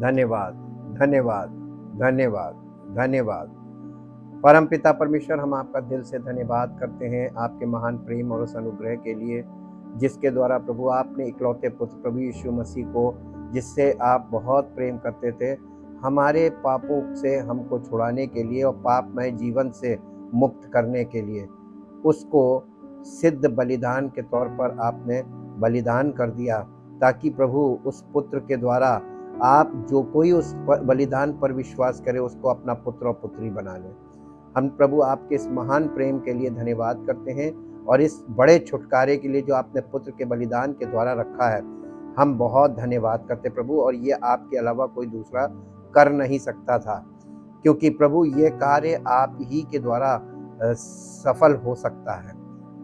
धन्यवाद, धन्यवाद, धन्यवाद, धन्यवाद। परमपिता परमेश्वर, हम आपका दिल से धन्यवाद करते हैं आपके महान प्रेम और उस अनुग्रह के लिए जिसके द्वारा प्रभु आपने इकलौते पुत्र प्रभु यीशु मसीह को, जिससे आप बहुत प्रेम करते थे, हमारे पापों से हमको छुड़ाने के लिए और पापमय जीवन से मुक्त करने के लिए उसको सिद्ध बलिदान के तौर पर आपने बलिदान कर दिया, ताकि प्रभु उस पुत्र के द्वारा आप जो कोई उस बलिदान पर विश्वास करे उसको अपना पुत्र और पुत्री बना ले। हम प्रभु आपके इस महान प्रेम के लिए धन्यवाद करते हैं और इस बड़े छुटकारे के लिए जो आपने पुत्र के बलिदान के द्वारा रखा है, हम बहुत धन्यवाद करते प्रभु। और ये आपके अलावा कोई दूसरा कर नहीं सकता था, क्योंकि प्रभु ये कार्य आप ही के द्वारा सफल हो सकता है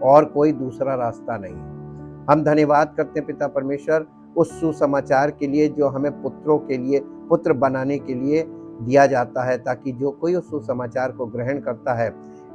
और कोई दूसरा रास्ता नहीं है। हम धन्यवाद करते हैं पिता परमेश्वर उस सुसमाचार के लिए जो हमें पुत्रों के लिए पुत्र बनाने के लिए दिया जाता है, ताकि जो कोई उस सुसमाचार को ग्रहण करता है,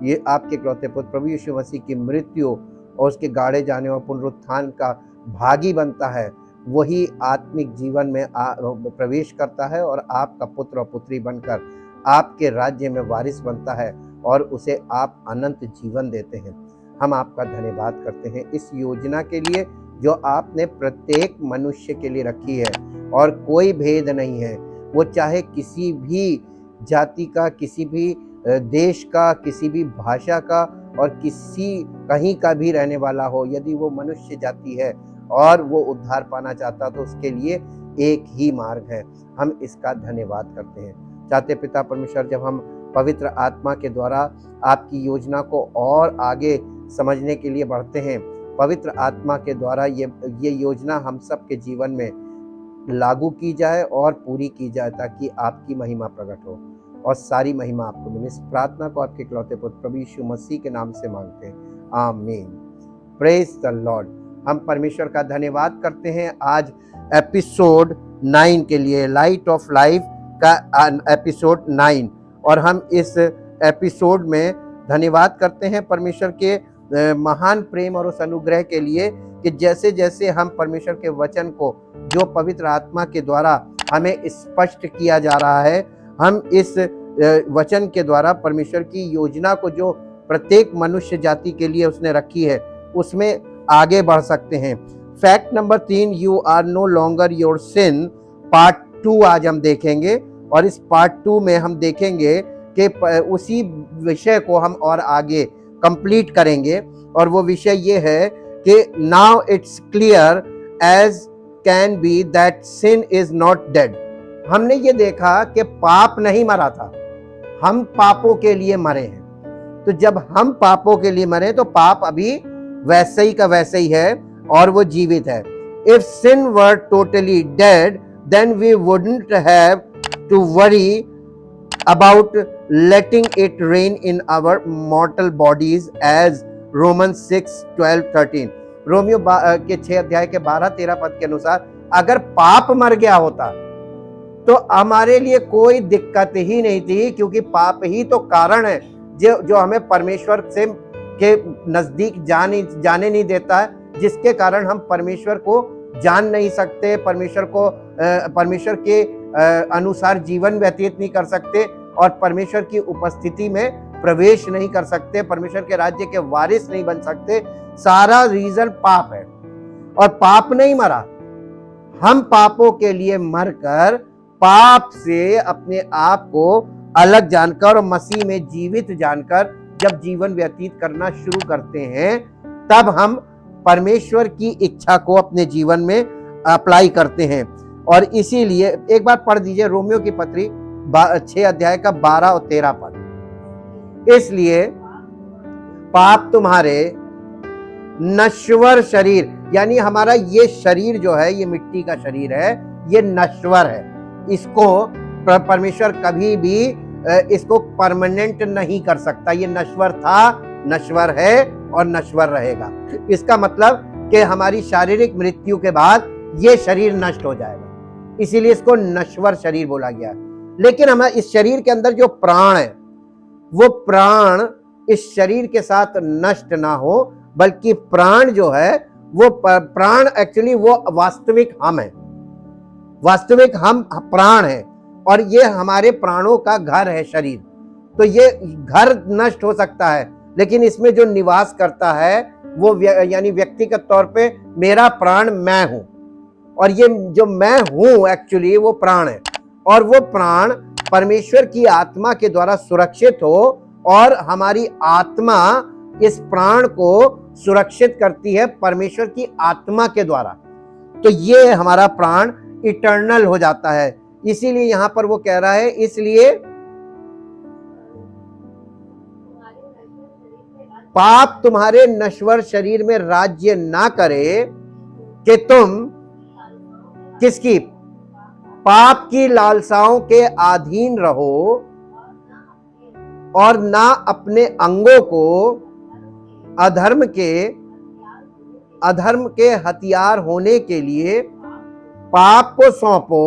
ये आपके इकलौते पुत्र प्रभु यीशु मसीह की मृत्यु और उसके गाड़े जाने और पुनरुत्थान का भागी बनता है, वही आत्मिक जीवन में प्रवेश करता है और आपका पुत्र और पुत्री बनकर आपके राज्य में वारिस बनता है और उसे आप अनंत जीवन देते हैं। हम आपका धन्यवाद करते हैं इस योजना के लिए जो आपने प्रत्येक मनुष्य के लिए रखी है और कोई भेद नहीं है, वो चाहे किसी भी जाति का, किसी भी देश का, किसी भी भाषा का और कहीं का भी रहने वाला हो, यदि वो मनुष्य जाति है और वो उद्धार पाना चाहता तो उसके लिए एक ही मार्ग है। हम इसका धन्यवाद करते हैं। चाहते पिता परमेश्वर, जब हम पवित्र आत्मा के द्वारा आपकी योजना को और आगे समझने के लिए बढ़ते हैं, पवित्र आत्मा के द्वारा ये योजना हम सब के जीवन में लागू की जाए और पूरी की जाए, ताकि आपकी महिमा प्रकट हो और सारी महिमा आपको मिले। इस प्रार्थना को आपके इकलौते पुत्र प्रभु यीशु मसीह के नाम से मांगते हैं, आमीन। Praise the Lord. हम परमेश्वर का धन्यवाद करते हैं आज एपिसोड 9 के लिए, लाइट ऑफ लाइफ का एपिसोड 9, और हम इस एपिसोड में धन्यवाद करते हैं परमेश्वर के महान प्रेम और उस अनुग्रह के लिए कि जैसे जैसे हम परमेश्वर के वचन को जो पवित्र आत्मा के द्वारा हमें स्पष्ट किया जा रहा है, हम इस वचन के द्वारा परमेश्वर की योजना को जो प्रत्येक मनुष्य जाति के लिए उसने रखी है उसमें आगे बढ़ सकते हैं। Fact number 3, you are no longer your sin, part 2 आज हम देखेंगे। और इस पार्ट 2 में हम देखेंगे कि उसी विषय को हम और आगे कंप्लीट करेंगे, और वो विषय ये है कि now it's clear as can be that sin is not dead. हमने ये देखा कि पाप नहीं मरा था, हम पापों के लिए मरे हैं। तो जब हम पापों के लिए मरे तो पाप अभी वैसे ही का वैसे ही है और वो जीवित है। If sin were totally dead then we wouldn't have to worry about letting it reign in our mortal bodies as Romans 6:12-13 Romeo के 6 अध्याय के 12-13 पद के अनुसार अगर पाप मर गया होता तो हमारे लिए कोई दिक्कत ही नहीं थी, क्योंकि पाप ही तो कारण है जो हमें परमेश्वर से के नजदीक जाने नहीं देता है, जिसके कारण हम परमेश्वर को जान नहीं सकते, परमेश्वर के अनुसार जीवन व्यतीत नहीं कर सकते और परमेश्वर की उपस्थिति में प्रवेश नहीं कर सकते, परमेश्वर के राज्य के वारिस नहीं बन सकते। सारा रीजन पाप है और पाप नहीं मरा। हम पापों के लिए मरकर पाप से अपने आप को अलग जानकर और मसीह में जीवित जानकर जब जीवन व्यतीत करना शुरू करते हैं, तब हम परमेश्वर की इच्छा को अपने जीवन में अप्लाई करते हैं। और इसीलिए एक बार पढ़ दीजिए रोमियो की पत्री 6 अध्याय का 12 और 13 पद। इसलिए पाप तुम्हारे नश्वर शरीर, यानी हमारा ये शरीर जो है, ये मिट्टी का शरीर है, ये नश्वर है, इसको परमेश्वर कभी भी इसको परमानेंट नहीं कर सकता। ये नश्वर था, नश्वर है और नश्वर रहेगा। इसका मतलब कि हमारी शारीरिक मृत्यु के बाद ये शरीर नष्ट हो जाएगा, इसीलिए इसको नश्वर शरीर बोला गया। लेकिन हमारे इस शरीर के अंदर जो प्राण है, वो प्राण इस शरीर के साथ नष्ट ना हो, बल्कि प्राण जो है वो प्राण एक्चुअली वो वास्तविक हम है। वास्तविक हम प्राण हैं और ये हमारे प्राणों का घर है शरीर। तो ये घर नष्ट हो सकता है, लेकिन इसमें जो निवास करता है वो यानी व्यक्तिगत तौर पे मेरा प्राण मैं हूं, और ये जो मैं हूं एक्चुअली वो प्राण है, और वो प्राण परमेश्वर की आत्मा के द्वारा सुरक्षित हो, और हमारी आत्मा इस प्राण को सुरक्षित करती है परमेश्वर की आत्मा के द्वारा। तो ये हमारा प्राण इटर्नल हो जाता है। इसीलिए यहां पर वो कह रहा है, इसलिए पाप तुम्हारे नश्वर शरीर में राज्य ना करे कि तुम किसकी? पाप की लालसाओं के अधीन रहो, और ना अपने अंगों को अधर्म के हथियार होने के लिए पाप को सौंपो,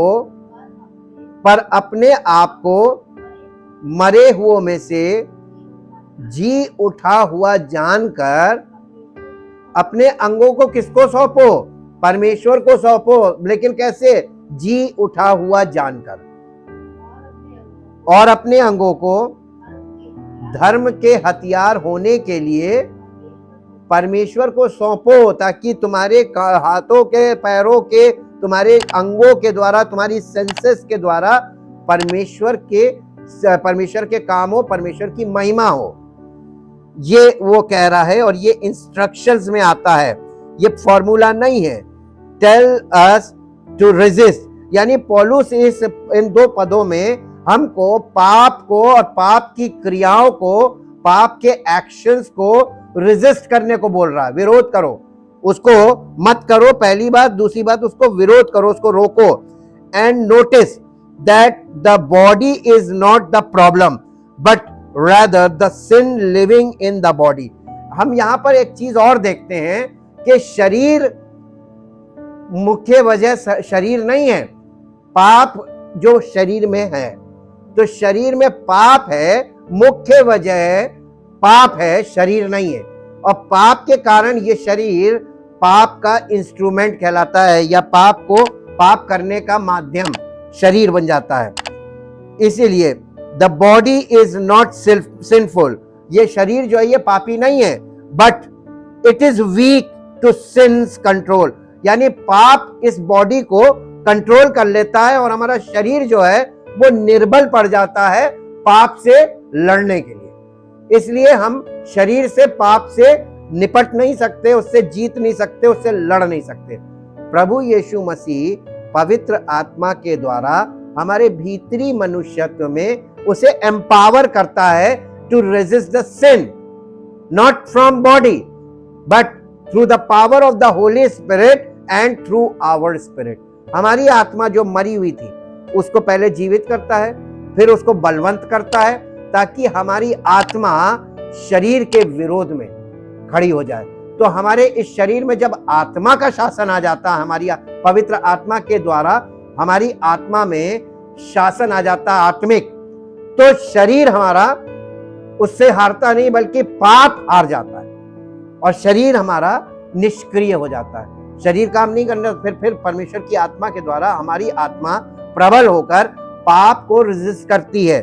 पर अपने आप को मरे हुओं में से जी उठा हुआ जानकर अपने अंगों को किसको सौंपो? परमेश्वर को सौंपो। लेकिन कैसे? जी उठा हुआ जानकर, और अपने अंगों को धर्म के हथियार होने के लिए परमेश्वर को सौंपो, ताकि तुम्हारे हाथों के, पैरों के, तुम्हारे अंगों के द्वारा, तुम्हारी सेंसेस के द्वारा परमेश्वर के काम हो, परमेश्वर की महिमा हो। ये वो कह रहा है, और ये इंस्ट्रक्शंस में आता है, ये फॉर्मूला नहीं है। टेल अस टू रेजिस्ट, यानी पौलुस इन दो पदों में हमको पाप को और पाप की क्रियाओं को, पाप के एक्शंस को रेजिस्ट करने को बोल रहा है। विरोध करो, उसको मत करो, पहली बात। दूसरी बात, उसको विरोध करो, उसको रोको। And notice that the body is not the problem but rather the sin living in the body। हम यहां पर एक चीज और देखते हैं कि शरीर मुख्य वजह शरीर नहीं है, पाप जो शरीर में है। तो शरीर में पाप है, मुख्य वजह पाप है, शरीर नहीं है। और पाप के कारण ये शरीर पाप का इंस्ट्रूमेंट कहलाता है, या पाप को पाप करने का माध्यम शरीर बन जाता है। इसीलिए the body is not sinful, ये शरीर जो है ये पापी नहीं है, but it is weak to sin's control, यानी पाप इस बॉडी को कंट्रोल कर लेता है, और हमारा शरीर जो है वो निर्बल पड़ जाता है पाप से लड़ने के लिए। इसलिए हम शरीर से, पाप से निपट नहीं सकते, उससे जीत नहीं सकते, उससे लड़ नहीं सकते। प्रभु यीशु मसीह पवित्र आत्मा के द्वारा हमारे भीतरी मनुष्यत्व में उसे एम्पावर करता है to resist the sin, not from body but through the power of the Holy Spirit and through our spirit. हमारी आत्मा जो मरी हुई थी उसको पहले जीवित करता है, फिर उसको बलवंत करता है, ताकि हमारी आत्मा शरीर के विरोध में खड़ी हो जाए। तो हमारे इस शरीर में जब आत्मा का शासन आ जाता है, हमारी पवित्र आत्मा के द्वारा हमारी आत्मा में शासन आ जाता है आत्मिक, तो शरीर हमारा उससे हारता नहीं, बल्कि पाप हार जाता है, और शरीर हमारा निष्क्रिय हो जाता है। शरीर काम नहीं करने, फिर परमेश्वर की आत्मा के द्वारा हमारी आत्मा प्रबल होकर पाप को रेजिस्ट करती है।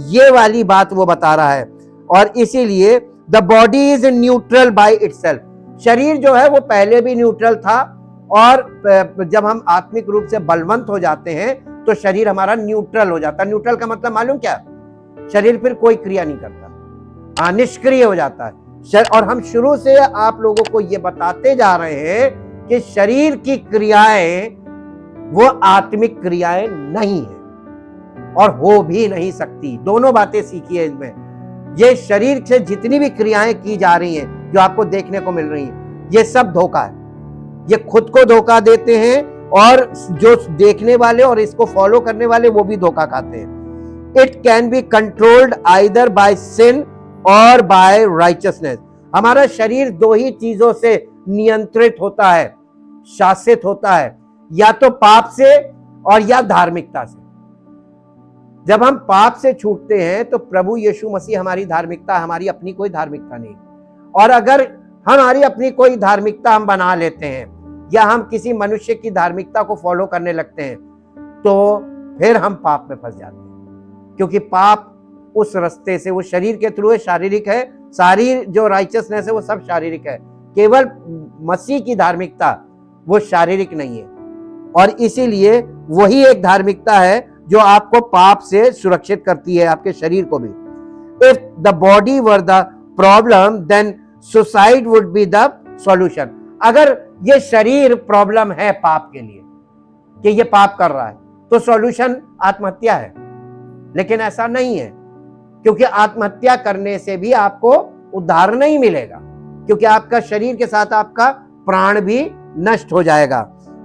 ये वाली बात वो बता रहा है। और इसीलिए the body is neutral by itself, शरीर जो है वो पहले भी न्यूट्रल था, और जब हम आत्मिक रूप से बलवंत हो जाते हैं तो शरीर हमारा न्यूट्रल हो जाता है। न्यूट्रल का मतलब मालूम क्या? शरीर फिर कोई क्रिया नहीं करता, निष्क्रिय हो जाता है। और हम शुरू से आप लोगों को ये बताते जा रहे हैं कि शरीर की क्रियाएं वो आत्मिक क्रियाएं नहीं है, और हो भी नहीं सकती। दोनों बातें सीखिए इसमें। ये शरीर से जितनी भी क्रियाएं की जा रही हैं, जो आपको देखने को मिल रही हैं, ये सब धोखा है। ये खुद को धोखा देते हैं, और जो देखने वाले और इसको फॉलो करने वाले वो भी धोखा खाते हैं। It can be controlled either by sin और बाय राइचसनेस। हमारा शरीर दो ही चीजों से नियंत्रित होता है, शासित होता है, या तो पाप से और या धार्मिकता से। जब हम पाप से छूटते हैं तो प्रभु यीशु मसीह हमारी धार्मिकता, हमारी अपनी कोई धार्मिकता नहीं। और अगर हमारी अपनी कोई धार्मिकता हम बना लेते हैं, या हम किसी मनुष्य की धार्मिकता को फॉलो करने लगते हैं, तो फिर हम पाप में फंस जाते हैं, क्योंकि पाप उस रास्ते से, वो शरीर के थ्रू है, शारीरिक है। सारी जो राइचसनेस है वो सब शारीरिक है, केवल मसीह की धार्मिकता वो शारीरिक नहीं है। और इसीलिए वही एक धार्मिकता है जो आपको पाप से सुरक्षित करती है, आपके शरीर को भी। If the body were the problem then suicide would be the solution. अगर ये शरीर प्रॉब्लम है पाप के लिए, कि ये पाप कर रहा है, तो सॉल्यूशन आत्महत्या है। लेकिन ऐसा नहीं है, क्योंकि आत्महत्या करने से भी आपको उद्धार नहीं मिलेगा, क्योंकि आपका शरीर के साथ आपका प्राण भी नष्ट हो जाएगा।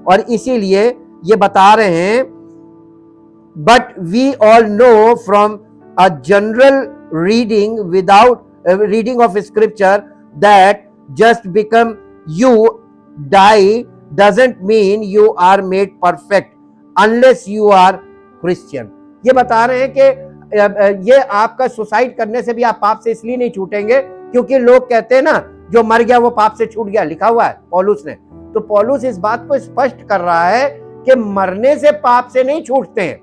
और इसीलिए ये बता रहे हैं, but we all know from a general reading of scripture that just because you die doesn't mean you are made perfect unless you are Christian. ये बता रहे हैं कि ये आपका सुसाइड करने से भी आप पाप से इसलिए नहीं छूटेंगे क्योंकि लोग कहते हैं ना, जो मर गया वो पाप से छूट गया, लिखा हुआ है पौलुस ने। तो पौलुस इस बात को स्पष्ट कर रहा है कि मरने से पाप से नहीं छूटते हैं,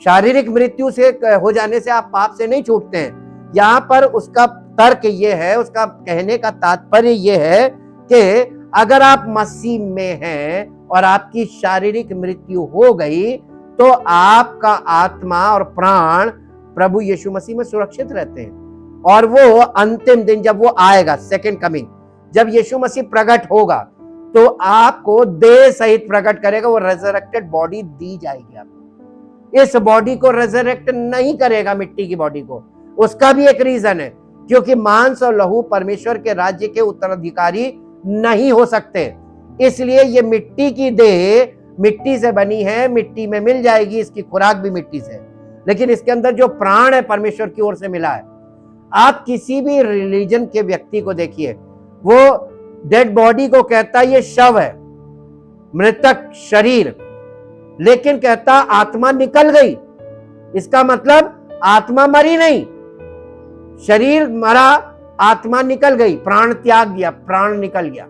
शारीरिक मृत्यु से हो जाने से आप पाप से नहीं छूटते हैं। यहां पर उसका तर्क ये है, उसका कहने का तात्पर्य ये है कि अगर आप मसीह में हैं और आपकी शारीरिक मृत्यु हो गई, तो आपका आत्मा और प्राण प्रभु यीशु मसीह में सुरक्षित रहते हैं। और वो अंतिम दिन जब वो आएगा, सेकंड कमिंग, जब यीशु मसीह प्रकट होगा, तो आपको देह सहित प्रकट करेगा, वो रेजरेक्टेड बॉडी दी जाएगी आपको। इस बॉडी को रेजरेक्ट नहीं करेगा, मिट्टी की बॉडी को। उसका भी एक रीजन है, क्योंकि मांस और लहू परमेश्वर के राज्य के उत्तराधिकारी नहीं हो सकते। इसलिए ये मिट्टी की देह मिट्टी से बनी है, मिट्टी में मिल जाएगी, इसकी खुराक भी मिट्टी से। लेकिन इसके अंदर जो प्राण है परमेश्वर की ओर से मिला है। आप किसी भी रिलीजन के व्यक्ति को देखिए, वो डेड बॉडी को कहता है ये शव है, मृतक शरीर, लेकिन कहता आत्मा निकल गई। इसका मतलब आत्मा मरी नहीं, शरीर मरा, आत्मा निकल गई, प्राण त्याग दिया, प्राण निकल गया।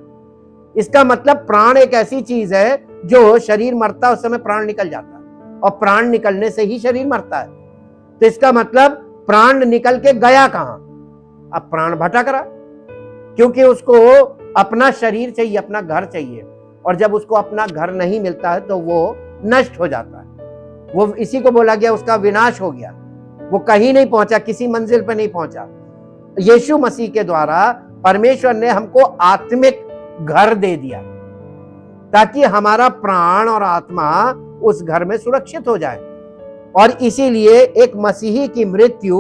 इसका मतलब प्राण एक ऐसी चीज है जो शरीर मरता है उस समय प्राण निकल जाता है, और प्राण निकलने से ही शरीर मरता है। तो इसका मतलब प्राण निकल के गया कहां? अब प्राण भटक रहा, क्योंकि उसको अपना शरीर चाहिए, अपना घर चाहिए। और जब उसको अपना घर नहीं मिलता है तो वो नष्ट हो जाता है। वो इसी को बोला गया उसका विनाश हो गया, वो कहीं नहीं पहुंचा, किसी मंजिल पर नहीं पहुंचा। यीशु मसीह के द्वारा परमेश्वर ने हमको आत्मिक घर दे दिया, ताकि हमारा प्राण और आत्मा उस घर में सुरक्षित हो जाए। और इसीलिए एक मसीही की मृत्यु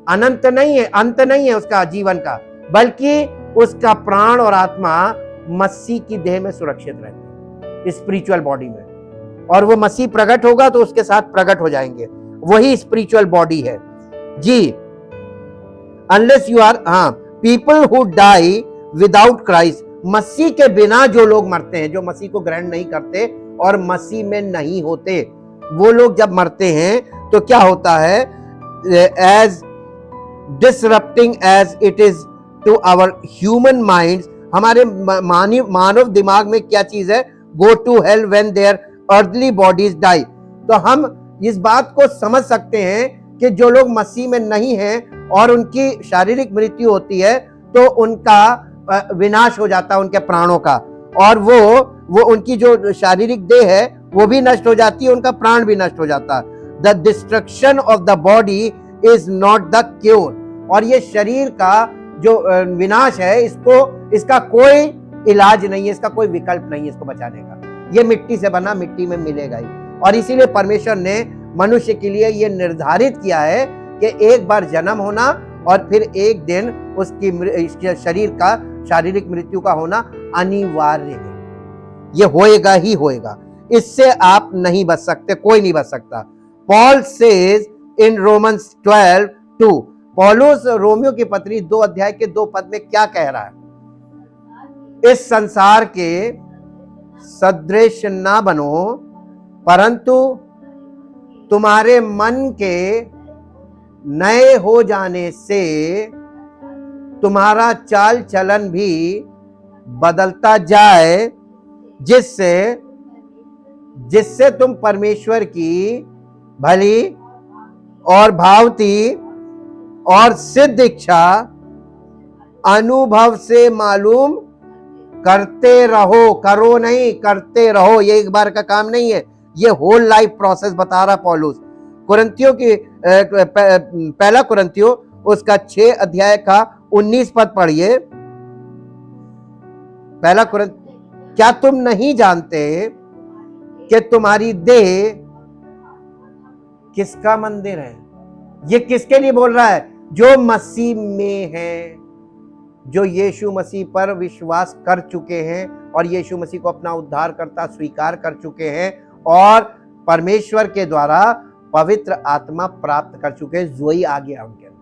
अनंत नहीं है, अंत नहीं है उसका जीवन का, बल्कि उसका प्राण और आत्मा मसीह की देह में सुरक्षित रहते हैं, स्पिरिचुअल बॉडी में। और वो मसीह प्रकट होगा तो उसके साथ प्रकट हो जाएंगे, वही स्पिरिचुअल बॉडी है जी। Unless you are, people who die without Christ, मसीह के बिना जो लोग मरते हैं, जो मसीह को ग्रहण नहीं करते और मसीह में नहीं होते, वो लोग जब मरते हैं तो क्या होता है, as disrupting as it is to our human minds, हमारे मानव दिमाग में क्या चीज है, go to hell when their earthly bodies die. तो हम इस बात को समझ सकते हैं कि जो लोग मसीह में नहीं हैं और उनकी शारीरिक मृत्यु होती है, तो उनका विनाश हो जाता है, उनके प्राणों का, और वो उनकी जो शारीरिक देह है वो भी नष्ट हो जाती है, उनका प्राण भी नष्ट हो जाता है। The destruction of the body is not the cure. और ये शरीर का जो विनाश है, इसका कोई इलाज नहीं है, इसका कोई विकल्प नहीं है इसको बचाने का। ये मिट्टी से बना, मिट्टी में मिलेगा ही। और इसीलिए परमेश्वर ने मनुष्य के लिए ये निर्धारित किया है कि एक बार जन्म होना और फिर एक दिन उसकी शरीर का शारीरिक मृत्यु का होना अनिवार्य है। ये होएगा ही होएगा, इससे आप नहीं बच सकते, कोई नहीं बच सकता। पॉल सेज इन रोमन्स 12:2, पौलुस रोमियो की पत्री 2 अध्याय के 2 पद में क्या कह रहा है, इस संसार के सदृश ना बनो, परंतु तुम्हारे मन के नए हो जाने से तुम्हारा चाल चलन भी बदलता जाए, जिससे जिससे तुम परमेश्वर की भली और भावती और सिद्ध इच्छा अनुभव से मालूम करते रहो। करो नहीं, करते रहो। ये एक बार का काम नहीं है, ये होल लाइफ प्रोसेस बता रहा पौलुस। कुरिन्थियों की पहला कुरिन्थियों उसका 6 अध्याय का 19 पद पढ़िए। पहला कुरिन्थियों, क्या तुम नहीं जानते कि तुम्हारी देह किसका मंदिर है? ये किसके लिए बोल रहा है? जो मसीह में है, जो यीशु मसीह पर विश्वास कर चुके हैं और यीशु मसीह को अपना उद्धारकर्ता स्वीकार कर चुके हैं और परमेश्वर के द्वारा पवित्र आत्मा प्राप्त कर चुके हैं, जोई आ गया उनके अंदर।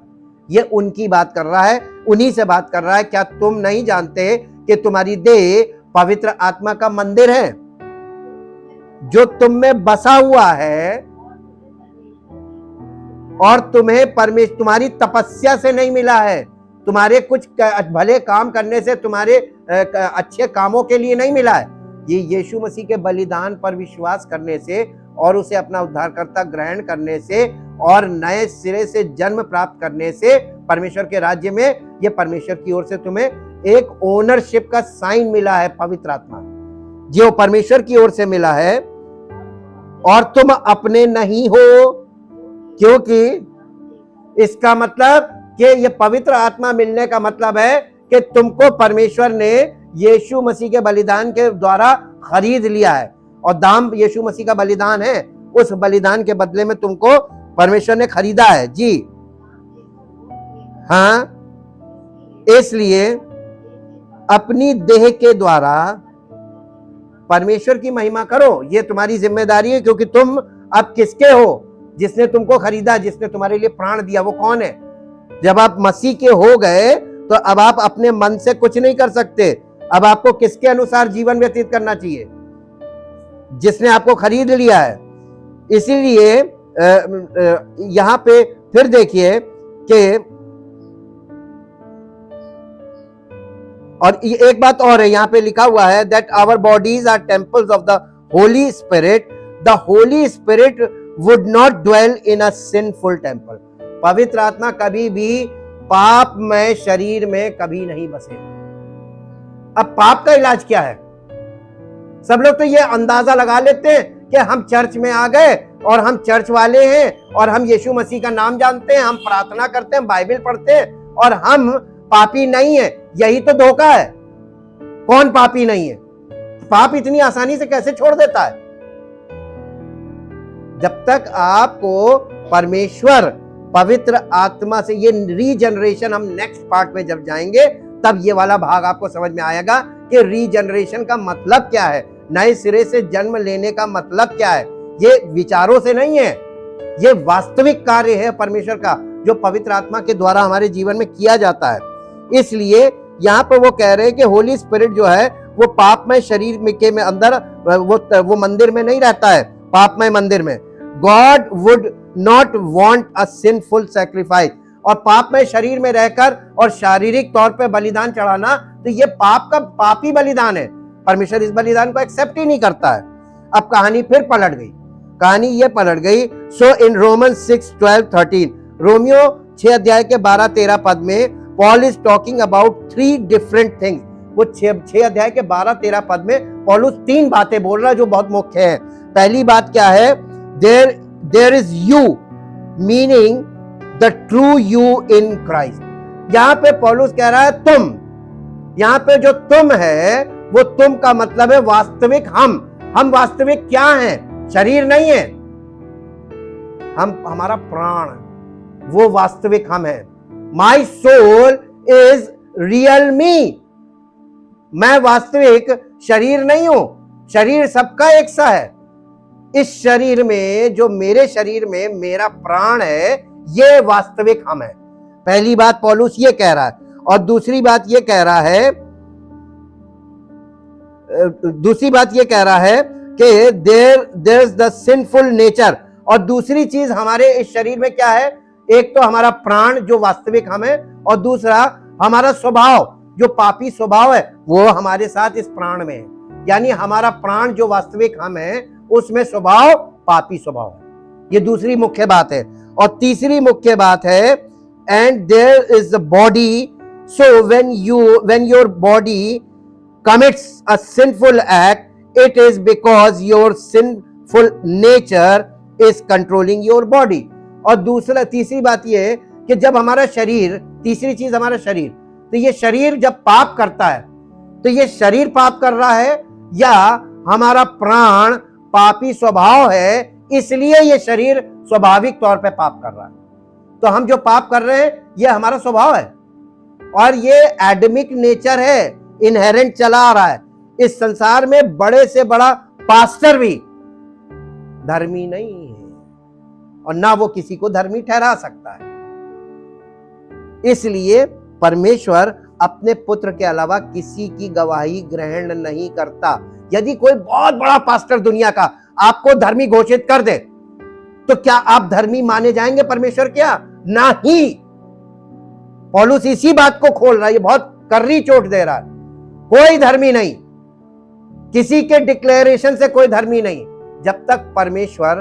ये उनकी बात कर रहा है, उन्हीं से बात कर रहा है। क्या तुम नहीं जानते कि तुम्हारी देह पवित्र आत्मा का मंदिर है जो तुम में बसा हुआ है और तुम्हें परमेश्वर तुम्हारी तपस्या से नहीं मिला है, तुम्हारे कुछ भले काम करने से, तुम्हारे अच्छे कामों के लिए नहीं मिला है। ये यीशु मसीह के बलिदान पर विश्वास करने से और उसे अपना उद्धारकर्ता ग्रहण करने से और नए सिरे से जन्म प्राप्त करने से परमेश्वर के राज्य में ये परमेश्वर की ओर से तुम्हें एक ओनरशिप का साइन मिला है, पवित्र आत्मा जो परमेश्वर की ओर से मिला है और तुम अपने नहीं हो। क्योंकि इसका मतलब कि ये पवित्र आत्मा मिलने का मतलब है कि तुमको परमेश्वर ने यीशु मसीह के बलिदान के द्वारा खरीद लिया है और दाम यीशु मसीह का बलिदान है। उस बलिदान के बदले में तुमको परमेश्वर ने खरीदा है। जी हाँ, इसलिए अपनी देह के द्वारा परमेश्वर की महिमा करो। ये तुम्हारी जिम्मेदारी है, क्योंकि तुम अब किसके हो? जिसने तुमको खरीदा, जिसने तुम्हारे लिए प्राण दिया, वो कौन है? जब आप मसीह के हो गए तो अब आप अपने मन से कुछ नहीं कर सकते। अब आपको किसके अनुसार जीवन व्यतीत करना चाहिए? जिसने आपको खरीद लिया है। इसीलिए यहां पे फिर देखिए कि और एक बात और है, यहां पे लिखा हुआ है that our bodies are temples of the Holy Spirit, the Holy Spirit would not dwell in a sinful temple. पवित्र आत्मा कभी भी पापमय शरीर में कभी नहीं बसेगा। अब पाप का इलाज क्या है? सब लोग तो ये अंदाजा लगा लेते हैं कि हम चर्च में आ गए और हम चर्च वाले हैं और हम यीशु मसीह का नाम जानते हैं, हम प्रार्थना करते हैं, बाइबल पढ़ते हैं और हम पापी नहीं है। यही तो धोखा है। कौन पापी नहीं है? पाप इतनी आसानी से कैसे छोड़ देता है? जब तक आपको परमेश्वर पवित्र आत्मा से, ये रीजनरेशन हम नेक्स्ट पार्ट में जब जाएंगे तब ये वाला भाग आपको समझ में आएगा कि रीजनरेशन का मतलब क्या है, नए सिरे से जन्म लेने का मतलब क्या है। ये विचारों से नहीं है, ये वास्तविक कार्य है परमेश्वर का जो पवित्र आत्मा के द्वारा हमारे जीवन में किया जाता है। इसलिए यहाँ पर वो कह रहे हैं कि होली स्पिरिट जो है वो पापमय शरीर के में अंदर वो मंदिर में नहीं रहता है, पापमय मंदिर में। God would not want a sinful sacrifice. और पापमय शरीर में रहकर और शारीरिक तौर पे बलिदान चढ़ाना, तो ये पाप का पापी बलिदान है। परमेश्वर इस बलिदान को एक्सेप्ट ही नहीं करता है। अब कहानी फिर पलट गई, कहानी ये पलट गई। सो इन रोमन 6:12-13, रोमियो 6 अध्याय के 12-13 पद में Paul is talking about 3 different things. वो 6 अध्याय के 12-13 पद में पौलुस 3 बातें बोल रहा है जो बहुत मुख्य है। पहली बात क्या है? There is you, meaning the true you in Christ. यहां पे पौलुस कह रहा है तुम। यहां पे जो तुम है वो तुम का मतलब है वास्तविक हम वास्तविक क्या हैं? शरीर नहीं है, हमारा प्राण, वो वास्तविक हम है। My soul is real me. मैं वास्तविक शरीर नहीं हूं, शरीर सबका एक सा है। इस शरीर में, जो मेरे शरीर में मेरा प्राण है, ये वास्तविक हम है। पहली बात पौलुस ये कह रहा है। और दूसरी बात ये कह रहा है कि there is the sinful nature. और दूसरी चीज हमारे इस शरीर में क्या है? एक तो हमारा प्राण जो वास्तविक हम है, और दूसरा हमारा स्वभाव जो पापी स्वभाव है वो हमारे साथ इस प्राण में है। यानी हमारा प्राण जो वास्तविक हम है उसमें स्वभाव पापी स्वभाव है। ये दूसरी मुख्य बात है। और तीसरी मुख्य बात है, and there is the body, so when your body commits a sinful act, it is because your sinful nature is controlling your body. और तीसरी बात यह है कि जब हमारा शरीर, तीसरी चीज हमारा शरीर, तो ये शरीर जब पाप करता है तो ये शरीर पाप कर रहा है या हमारा प्राण पापी स्वभाव है, इसलिए ये शरीर स्वाभाविक तौर पे पाप कर रहा है। तो हम जो पाप कर रहे हैं ये हमारा स्वभाव है और ये एडमिक नेचर है, इनहेरेंट चला आ रहा है। इस संसार में बड़े से बड़ा पास्टर भी धर्मी नहीं है और ना वो किसी को धर्मी ठहरा सकता है। इसलिए परमेश्वर अपने पुत्र के अलावा किसी की गवाही ग्रहण नहीं करता। यदि कोई बहुत बड़ा पास्टर दुनिया का आपको धर्मी घोषित कर दे तो क्या आप धर्मी माने जाएंगे परमेश्वर क्या? नहीं। पौलुस इसी बात को खोल रहा है, ये बहुत कर्री चोट दे रहा है। कोई धर्मी नहीं, किसी के डिक्लेरेशन से कोई धर्मी नहीं, जब तक परमेश्वर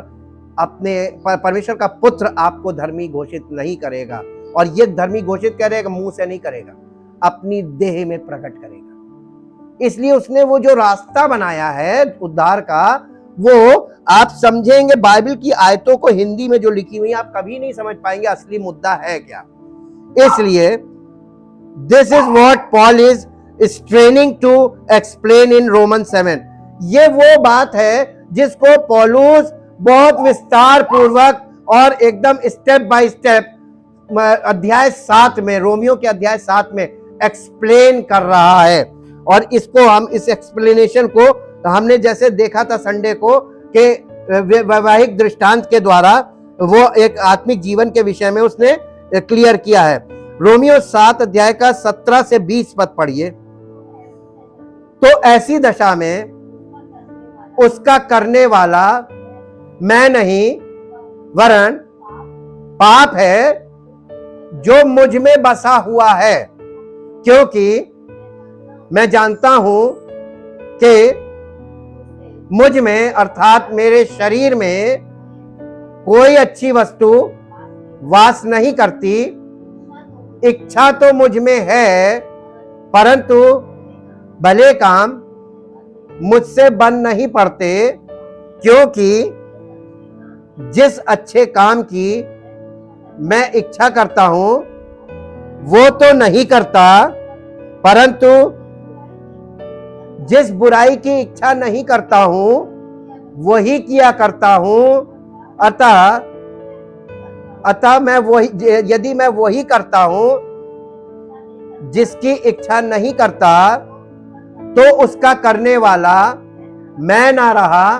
का पुत्र आपको धर्मी घोषित नहीं करेगा। और ये धर्मी घोषित करेगा, मुंह से नहीं करेगा, अपनी देह में प्रकट करेगा। इसलिए उसने वो जो रास्ता बनाया है उद्धार का, वो आप समझेंगे बाइबल की आयतों को हिंदी में जो लिखी हुई आप कभी नहीं समझ पाएंगे असली मुद्दा है क्या। इसलिए this is what Paul is straining to explain in Romans 7। ये वो बात है जिसको पौलुस बहुत विस्तार पूर्वक और एकदम स्टेप बाय स्टेप अध्याय 7 में, रोमियो के अध्याय 7 में एक्सप्लेन कर रहा है। और इसको हम, इस एक्सप्लेनेशन को हमने जैसे देखा था संडे को कि वैवाहिक दृष्टांत के द्वारा वो एक आत्मिक जीवन के विषय में उसने क्लियर किया है। रोमियो 7 अध्याय का 17 से 20 पद पढ़िए। तो ऐसी दशा में उसका करने वाला मैं नहीं वरन पाप है जो मुझ में बसा हुआ है, क्योंकि मैं जानता हूं कि मुझ में अर्थात मेरे शरीर में कोई अच्छी वस्तु वास नहीं करती। इच्छा तो मुझ में है परंतु भले काम मुझसे बन नहीं पड़ते, क्योंकि जिस अच्छे काम की मैं इच्छा करता हूं वो तो नहीं करता, परंतु जिस बुराई की इच्छा नहीं करता हूं वही किया करता हूं। अतः मैं वही, यदि मैं वही करता हूं जिसकी इच्छा नहीं करता, तो उसका करने वाला मैं ना रहा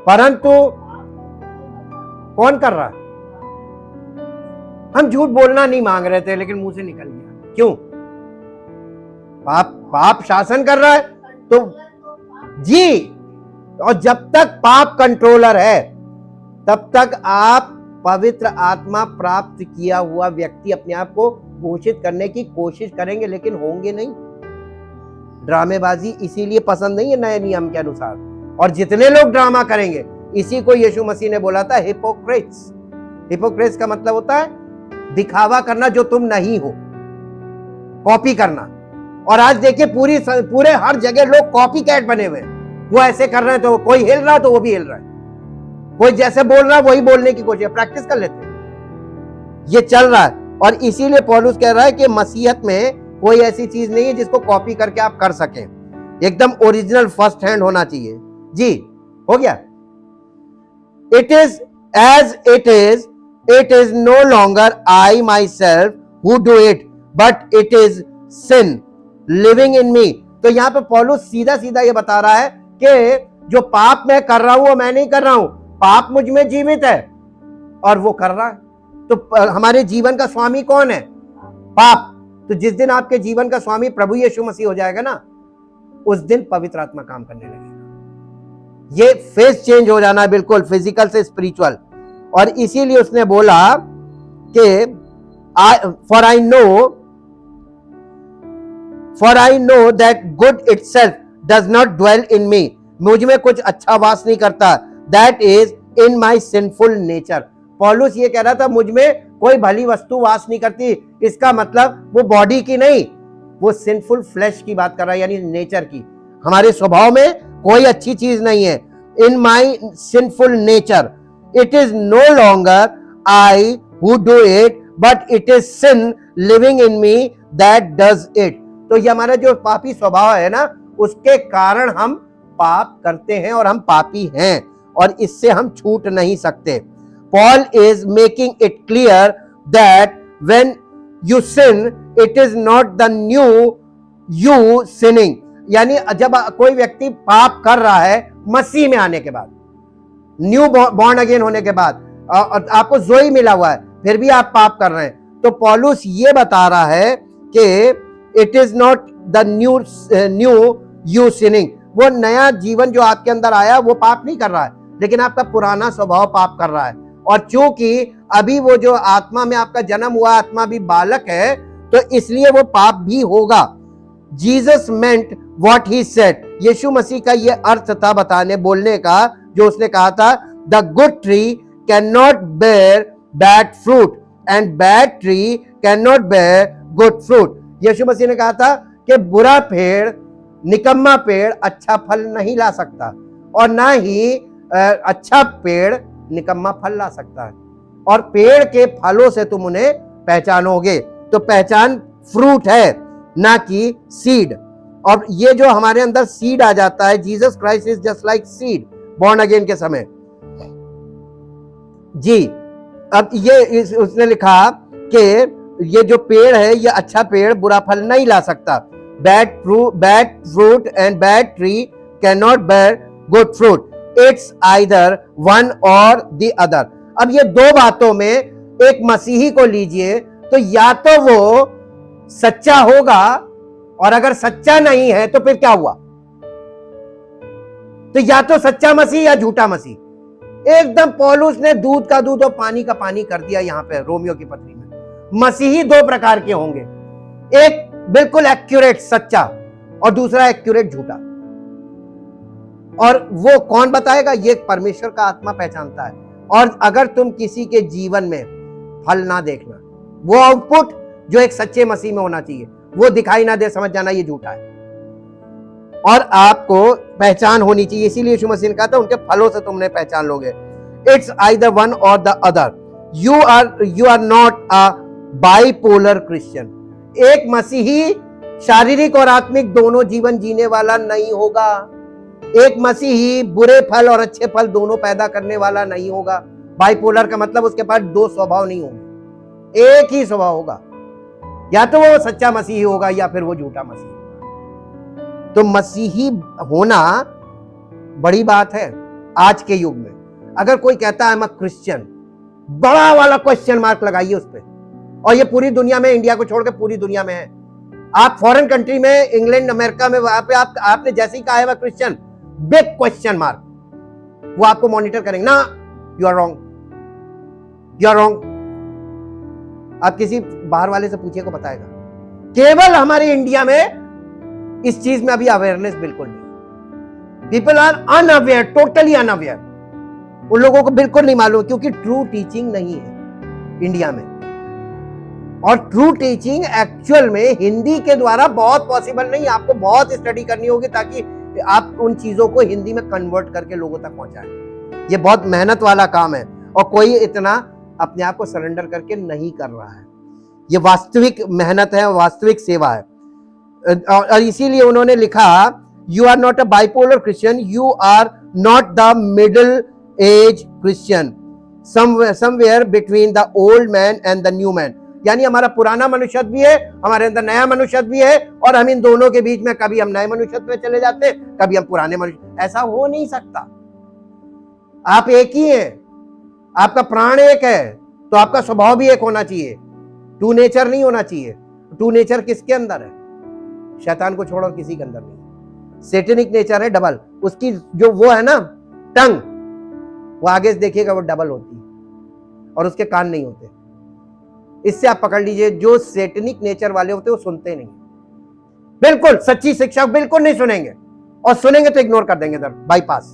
परंतु कौन कर रहा? हम झूठ बोलना नहीं मांग रहे थे लेकिन मुंह से निकल गया। क्यों? पाप शासन कर रहा है तो जी। और जब तक पाप कंट्रोलर है तब तक आप पवित्र आत्मा प्राप्त किया हुआ व्यक्ति अपने आप को घोषित करने की कोशिश करेंगे लेकिन होंगे नहीं। ड्रामेबाजी इसीलिए पसंद नहीं है नए नियम के अनुसार। और जितने लोग ड्रामा करेंगे, इसी को यीशु मसीह ने बोला था हिपोक्रेट्स। हिपोक्रेट्स का मतलब होता है दिखावा करना जो तुम नहीं हो, कॉपी करना। और आज देखिए पूरे हर जगह लोग कॉपी कैट बने हुए हैं। वो ऐसे कर रहे हैं तो कोई हिल रहा है तो वो भी हिल रहा है, कोई जैसे बोल रहा है वही बोलने की कोशिश, प्रैक्टिस कर लेते हैं। ये चल रहा है और इसीलिए पौलुस कह रहा है कि मसीहत में कोई ऐसी चीज नहीं है जिसको कॉपी करके आप कर सकें। एकदम ओरिजिनल फर्स्ट हैंड होना चाहिए। जी, हो गया। It is as it is no longer I myself who do it but it is sin living in me. तो यहां पे पौलुस सीधा सीधा ये बता रहा है कि जो पाप मैं कर रहा हूं वो मैं नहीं कर रहा हूं, पाप मुझ में जीवित है और वो कर रहा है। तो हमारे जीवन का स्वामी कौन है? पाप। तो जिस दिन आपके जीवन का स्वामी प्रभु यीशु मसीह हो जाएगा ना, उस दिन पवित्र आत्मा काम करने लगेगा। ये फेस चेंज हो जाना है बिल्कुल, फिजिकल से स्पिरिचुअल। और इसीलिए उसने बोला कि for I know that good itself does not dwell in me. मुझ में कुछ अच्छा वास नहीं करता, that is in my sinful nature. पौलुस ये कह रहा था मुझ में कोई भली वस्तु वास नहीं करती। इसका मतलब वो बॉडी की नहीं, वो सिंफुल फ्लैश की बात कर रहा है, यानी नेचर की। हमारे स्वभाव में कोई अच्छी चीज नहीं है। In my sinful nature it is no longer I who do it but it is sin living in me that does it. तो ये हमारा जो पापी स्वभाव है ना, उसके कारण हम पाप करते हैं और हम पापी हैं, और इससे हम छूट नहीं सकते। Paul is making it clear that when you sin, it is not the new you sinning। यानी जब कोई व्यक्ति पाप कर रहा है मसीह में आने के बाद, न्यू बॉर्न अगेन होने के बाद, आपको जोई मिला हुआ है, फिर भी आप पाप कर रहे हैं, तो पौलुस ये बता रहा है कि it is not the new you sinning. वो नया जीवन जो आपके अंदर आया वो पाप नहीं कर रहा है, लेकिन आपका पुराना स्वभाव पाप कर रहा है। और चूंकि अभी वो जो आत्मा में आपका जन्म हुआ, आत्मा भी बालक है, तो इसलिए वो पाप भी होगा। Jesus meant what he said. यीशु मसीह का ये अर्थ था बोलने का, जो उसने कहा था, the good tree can not bear bad fruit and bad tree can not bear good fruit. यीशु मसीह ने कहा था कि बुरा पेड़, निकम्मा पेड़ अच्छा फल नहीं ला सकता, और ना ही अच्छा पेड़ निकम्मा फल ला सकता है। और पेड़ के फलों से तुम उन्हें पहचानोगे। तो पहचान फ्रूट है, ना कि सीड। और ये जो हमारे अंदर सीड आ जाता है, Jesus Christ is just like seed born again के समय जी। अब ये उसने लिखा कि ये जो पेड़ है, ये अच्छा पेड़ बुरा फल नहीं ला सकता। Bad fruit and bad tree can not bear good fruit. It's either one or the other. अब ये दो बातों में एक मसीही को लीजिए, तो या तो वो सच्चा होगा, और अगर सच्चा नहीं है तो फिर क्या हुआ? तो या तो सच्चा मसीह या झूठा मसीह। एकदम पौलुस ने दूध का दूध और पानी का पानी कर दिया यहां पे रोमियो की पत्री में। मसीही दो प्रकार के होंगे, एक बिल्कुल एक्यूरेट सच्चा, और दूसरा एक्यूरेट झूठा। और वो कौन बताएगा? ये परमेश्वर का आत्मा पहचानता है। और अगर तुम किसी के जीवन में फल ना देखना, वो आउटपुट जो एक सच्चे मसीह में होना चाहिए, वो दिखाई ना दे, समझ जाना ये झूठा है। और आपको पहचान होनी चाहिए। इसीलिए यीशु मसीह ने कहा था, उनके फलों से तुमने पहचान लोगे। It's either one or the other. You are not a bipolar Christian. एक मसीही शारीरिक और आत्मिक दोनों जीवन जीने वाला नहीं होगा। एक मसीही बुरे फल और अच्छे फल दोनों पैदा करने वाला नहीं होगा। बाइपोलर का मतलब उसके पास दो स्वभाव नहीं होंगे, एक ही स्वभाव होगा। या तो वो सच्चा मसीही होगा या फिर वो झूठा मसीही होगा। तो मसीही होना बड़ी बात है आज के युग में। अगर कोई कहता है मैं क्रिश्चियन, बड़ा वाला क्वेश्चन मार्क लगाइए उस पर। और ये पूरी दुनिया में, इंडिया को छोड़कर पूरी दुनिया में है। आप फॉरेन कंट्री में, इंग्लैंड, अमेरिका में, वहां पे आपने जैसे ही कहा है मैं क्रिश्चियन, बिग क्वेश्चन मार्क, वो आपको मॉनिटर करेंगे ना, you are wrong, you are wrong. आप किसी बाहर वाले से पूछिए को बताएगा। केवल हमारे इंडिया में इस चीज में अभी अवेयरनेस बिल्कुल नहीं। People are unaware, totally unaware. उन लोगों को बिल्कुल नहीं मालूम, क्योंकि ट्रू टीचिंग नहीं है इंडिया में। और ट्रू टीचिंग एक्चुअल में हिंदी के द्वारा बहुत पॉसिबल नहीं। आपको बहुत स्टडी करनी होगी ताकि आप उन चीजों को हिंदी में कन्वर्ट करके लोगों तक पहुंचाएं। ये बहुत मेहनत वाला काम है, और कोई इतना अपने आप को सरेंडर करके नहीं कर रहा है। ये वास्तविक मेहनत है, वास्तविक सेवा है। और इसीलिए उन्होंने लिखा, you are not a bipolar Christian, you are not the middle age Christian, somewhere between the old man and the new man. यानी हमारा पुराना मनुष्य भी है, हमारे अंदर नया मनुष्य भी है, और हम इन दोनों के बीच में कभी हम नए मनुष्य में चले जाते हैं, कभी हम पुराने मनुष्य। ऐसा हो नहीं सकता। आप एक ही हैं, आपका प्राण एक है, तो आपका स्वभाव भी एक होना चाहिए। टू नेचर नहीं होना चाहिए। टू नेचर किसके अंदर है? शैतान को छोड़ो, किसी के अंदर नहीं। सेटेनिक नेचर है डबल। उसकी जो वो है ना टंग, वो आगे से देखिएगा वो डबल होती है, और उसके कान नहीं होते। इससे आप पकड़ लीजिए, जो सेटेनिक नेचर वाले होते हैं वो सुनते नहीं, बिल्कुल सच्ची शिक्षा बिल्कुल नहीं सुनेंगे, और सुनेंगे तो इग्नोर कर देंगे, बाईपास।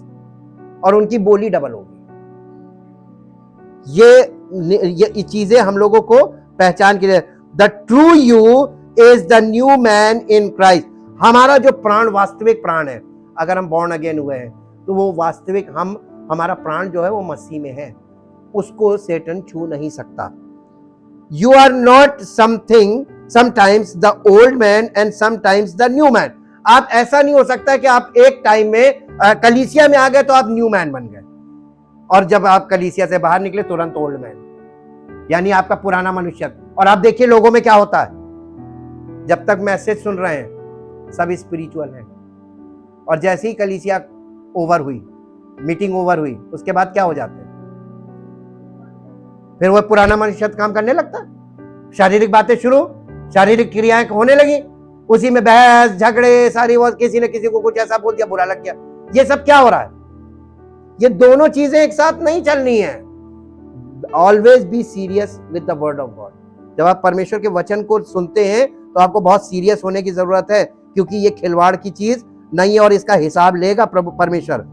और उनकी बोली डबल होगी। ये चीजें हम लोगों को पहचान के लिए, the true you is the new man in Christ. हमारा जो प्राण, वास्तविक प्राण है, अगर हम बॉर्न अगेन हुए हैं तो वो वास्तविक हमारा प्राण जो है वो मसीह में है, उसको सेटन छू नहीं सकता। You are not something, sometimes the old man and sometimes the new man. आप ऐसा नहीं हो सकता कि आप एक टाइम में कलीसिया में आ गए तो आप न्यू मैन बन गए, और जब आप कलीसिया से बाहर निकले तुरंत ओल्ड मैन, यानी आपका पुराना मनुष्य। और आप देखिए लोगों में क्या होता है, जब तक मैसेज सुन रहे हैं सब स्पिरिचुअल हैं, और जैसे ही कलीसिया ओवर हुई, मीटिंग ओवर हुई, उसके बाद क्या हो जाते हैं, फिर वह पुराना मनुष्य काम करने लगता है, शारीरिक बातें शुरू, शारीरिक क्रियाएं होने लगी, उसी में बहस झगड़े सारी, वो किसी ने किसी को कुछ ऐसा बोल दिया, बुरा लग गया। ये सब क्या हो रहा है? ये दोनों चीजें एक साथ नहीं चलनी है। Always be serious with the word of God. जब आप परमेश्वर के वचन को सुनते हैं तो आपको बहुत सीरियस होने की जरूरत है, क्योंकि ये खिलवाड़ की चीज नहीं है और इसका हिसाब लेगा प्रभु परमेश्वर।